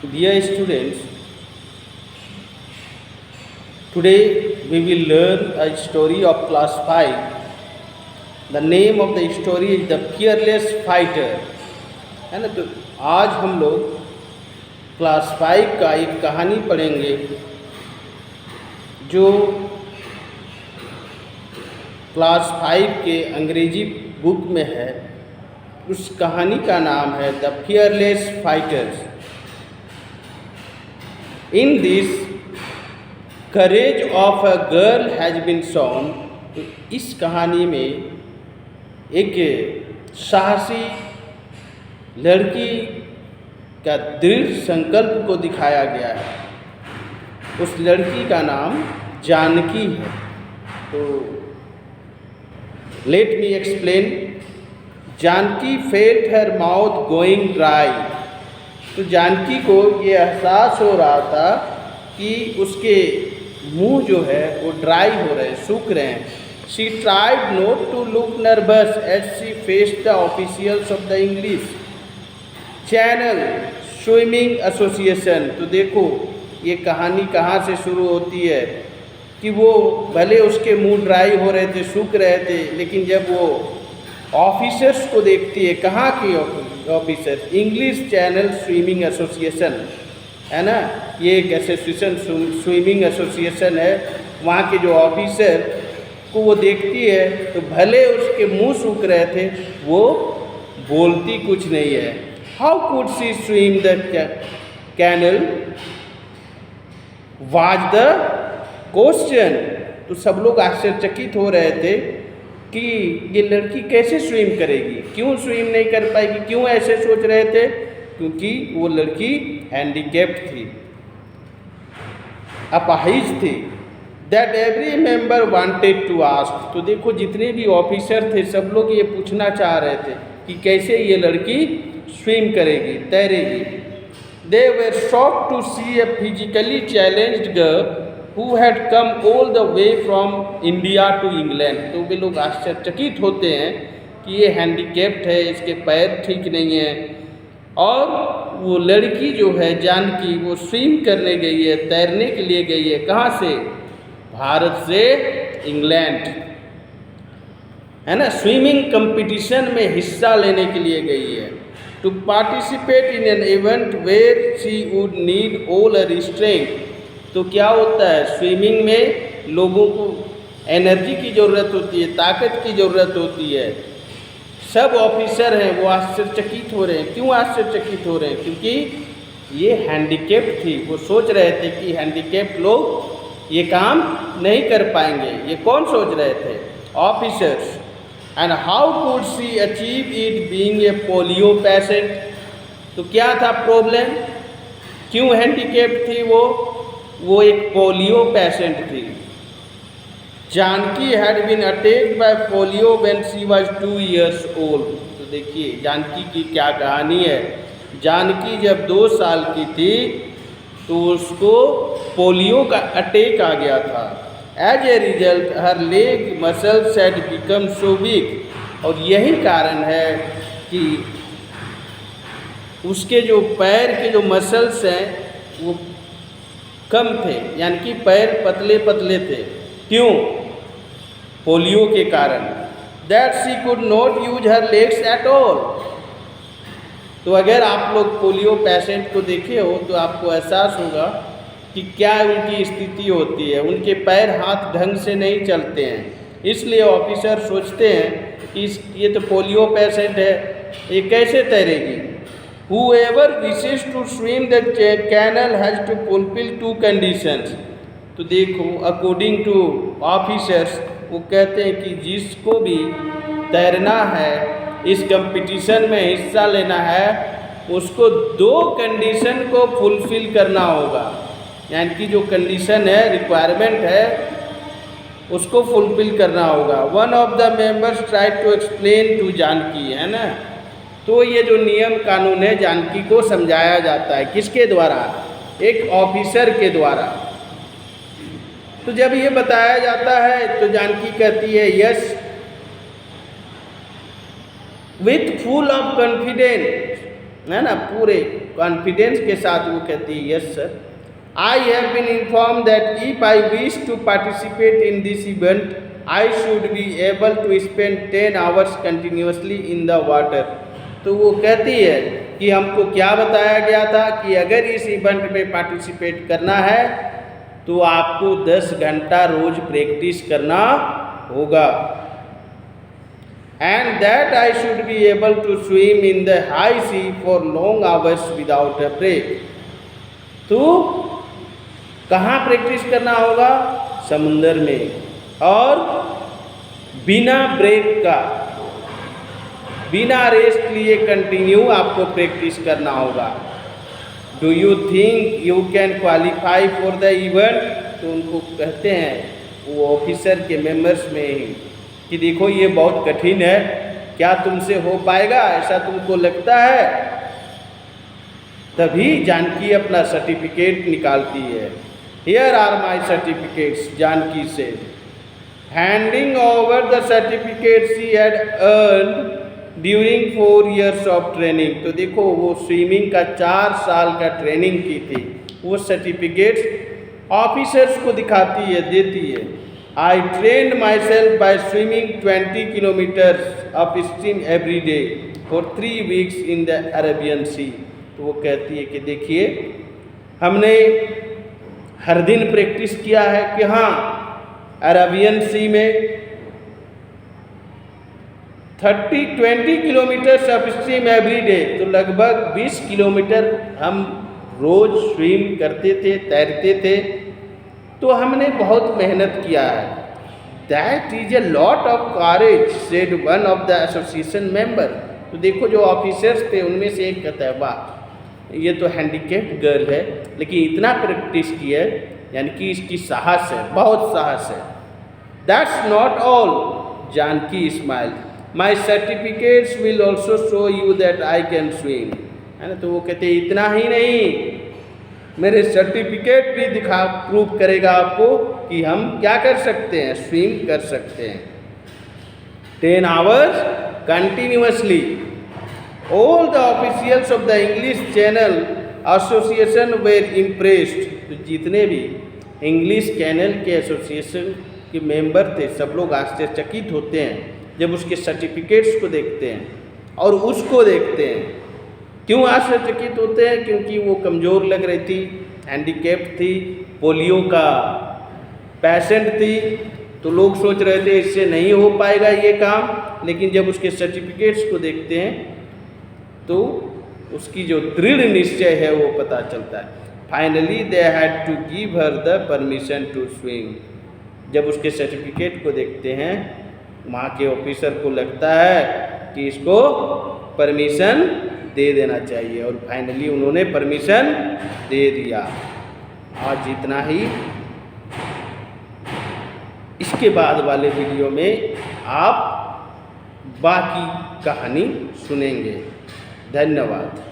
Dear students, today we will learn a story of class 5. The name of the story is The Fearless Fighter. है ना। तो आज हम लोग class 5 का एक कहानी पढ़ेंगे जो क्लास 5 के अंग्रेजी बुक में है। उस कहानी का नाम है the fearless fighters. In this courage of a girl has been shown. तो इस कहानी में एक साहसी लड़की का दृढ़ संकल्प को दिखाया गया है। उस लड़की का नाम जानकी है। तो let me explain. Janaki felt her mouth going dry. तो जानकी को ये एहसास हो रहा था कि उसके मुंह जो है वो ड्राई हो रहे, सूख रहे हैं। She tried not to look nervous as she faced the officials of the English Channel Swimming Association. तो देखो ये कहानी कहाँ से शुरू होती है कि वो भले उसके मुंह ड्राई हो रहे थे, सूख रहे थे, लेकिन जब वो ऑफिसर्स को देखती है, कहाँ की officer, English Channel Swimming association है ना, ये एक एसोसिएशन स्विमिंग एसोसिएशन है। वहाँ के जो ऑफिसर को वो देखती है तो भले उसके मुंह सूख रहे थे, वो बोलती कुछ नहीं है। How could she swim the canal was the question. तो सब लोग आश्चर्यचकित हो रहे थे कि ये लड़की कैसे स्विम करेगी, क्यों स्विम नहीं कर पाएगी, क्यों ऐसे सोच रहे थे, क्योंकि वो लड़की हैंडीकैप्ड थी, अपाहिज थी। That every member wanted to ask. तो देखो जितने भी ऑफिसर थे सब लोग ये पूछना चाह रहे थे कि कैसे ये लड़की स्विम करेगी, तैरेगी। They were shocked to see a physically challenged girl who had come all the way from India to England। तो वे लोग आश्चर्यचकित होते हैं कि ये हैंडीकैप्ड है, इसके पैर ठीक नहीं है, और वो लड़की जो है जानकी वो स्विम करने गई है, तैरने के लिए गई है। कहाँ से? भारत से इंग्लैंड, है ना, स्विमिंग कंपटीशन में हिस्सा लेने के लिए गई है। To participate in an event where she would need all a restraint. तो क्या होता है, स्विमिंग में लोगों को एनर्जी की ज़रूरत होती है, ताकत की ज़रूरत होती है। सब ऑफिसर हैं वो आश्चर्यचकित हो रहे हैं। क्यों आश्चर्यचकित हो रहे हैं? क्योंकि ये हैंडीकैप्ड थी। वो सोच रहे थे कि हैंडीकैप्ड लोग ये काम नहीं कर पाएंगे। ये कौन सोच रहे थे? Officers. And how could she achieve it being a polio patient. तो क्या था प्रॉब्लम, क्यों हैंडीकैप्ड थी वो एक पोलियो पेशेंट थी। Janaki had been attacked by polio when she was 2 years old। तो देखिए जानकी की क्या कहानी है। जानकी जब 2 साल की थी तो उसको पोलियो का अटैक आ गया था। As a result her leg muscles had become so weak. और यही कारण है कि उसके जो पैर के जो मसल्स हैं वो कम थे, यानी कि पैर पतले पतले थे। क्यों? पोलियो के कारण। That she could not use her legs at all. तो अगर आप लोग पोलियो पेशेंट को देखे हो तो आपको एहसास होगा कि क्या उनकी स्थिति होती है। उनके पैर हाथ ढंग से नहीं चलते हैं, इसलिए ऑफिसर सोचते हैं कि ये तो पोलियो पेशेंट है, ये कैसे तैरेगी। Whoever wishes to swim the canal has to fulfill 2 conditions। तो देखो अकॉर्डिंग टू ऑफिसर्स वो कहते हैं कि जिसको भी तैरना है, इस कंपटीशन में हिस्सा लेना है, उसको 2 कंडीशन को फुलफिल करना होगा। यानी कि जो कंडीशन है, रिक्वायरमेंट है, उसको फुलफिल करना होगा। One of the members tried to explain to Janaki, है ना। तो ये जो नियम कानून है जानकी को समझाया जाता है, किसके द्वारा? एक ऑफिसर के द्वारा। तो जब ये बताया जाता है तो जानकी कहती है yes with full of confidence, है ना, पूरे कॉन्फिडेंस के साथ वो कहती है, yes sir, I have been inform that if I wish to participate in this event I should be able to spend 10 hours continuously in the water. तो वो कहती है कि हमको क्या बताया गया था कि अगर इस इवेंट में पार्टिसिपेट करना है तो आपको 10 घंटा रोज प्रैक्टिस करना होगा। And that I should be able to swim in the high sea for long hours without a break. तो कहाँ प्रैक्टिस करना होगा? समुंदर में, और बिना ब्रेक का, बिना रेस्ट लिए कंटिन्यू आपको प्रैक्टिस करना होगा। Do you think you can qualify for the event? तो उनको कहते हैं वो ऑफिसर के मेंबर्स में ही कि देखो ये बहुत कठिन है, क्या तुमसे हो पाएगा, ऐसा तुमको लगता है? तभी जानकी अपना सर्टिफिकेट निकालती है। Here are my certificates, Janaki से, handing over the certificate she had earned during 4 years of training. तो देखो वो स्विमिंग का 4 साल का ट्रेनिंग की थी, वो सर्टिफिकेट्स ऑफिसर्स को दिखाती है, देती है। I trained myself by swimming 20 kilometres of stream every day for 3 weeks in the Arabian sea. तो वो कहती है कि देखिए हमने हर दिन प्रैक्टिस किया है कि हाँ अरेबियन सी में 20 kilometre of stream every day, तो लगभग 20 किलोमीटर हम रोज स्विम करते थे, तैरते थे। तो हमने बहुत मेहनत किया है। That is a lot of courage said one of the association member. तो देखो जो ऑफिसर्स थे उनमें से एक कहता है, वाह ये तो हैंडीकैप्ड गर्ल है लेकिन इतना प्रैक्टिस की है, यानी कि इसकी साहस है, बहुत साहस है। That's not all, Janaki smile, my certificates will also show you that I can swim, है ना। तो वो कहते हैं इतना ही नहीं, मेरे सर्टिफिकेट भी दिखा, प्रूव करेगा आपको कि हम क्या कर सकते हैं, स्विम कर सकते हैं 10 hours continuously. All the officials of the English Channel Association were impressed. तो जितने भी इंग्लिश चैनल के एसोसिएशन के मेंबर थे सब लोग आश्चर्यचकित होते हैं जब उसके सर्टिफिकेट्स को देखते हैं और उसको देखते हैं। क्यों आश्चर्यचकित होते हैं? क्योंकि वो कमज़ोर लग रही थी, हैंडीकैप्ड थी, पोलियो का पेशेंट थी, तो लोग सोच रहे थे इससे नहीं हो पाएगा ये काम। लेकिन जब उसके सर्टिफिकेट्स को देखते हैं तो उसकी जो दृढ़ निश्चय है वो पता चलता है। Finally they had to give her the permission to swim. जब उसके सर्टिफिकेट को देखते हैं वहाँ के ऑफिसर को लगता है कि इसको परमिशन दे देना चाहिए, और फाइनली उन्होंने परमिशन दे दिया। आज इतना ही। इसके बाद वाले वीडियो में आप बाकी कहानी सुनेंगे। धन्यवाद।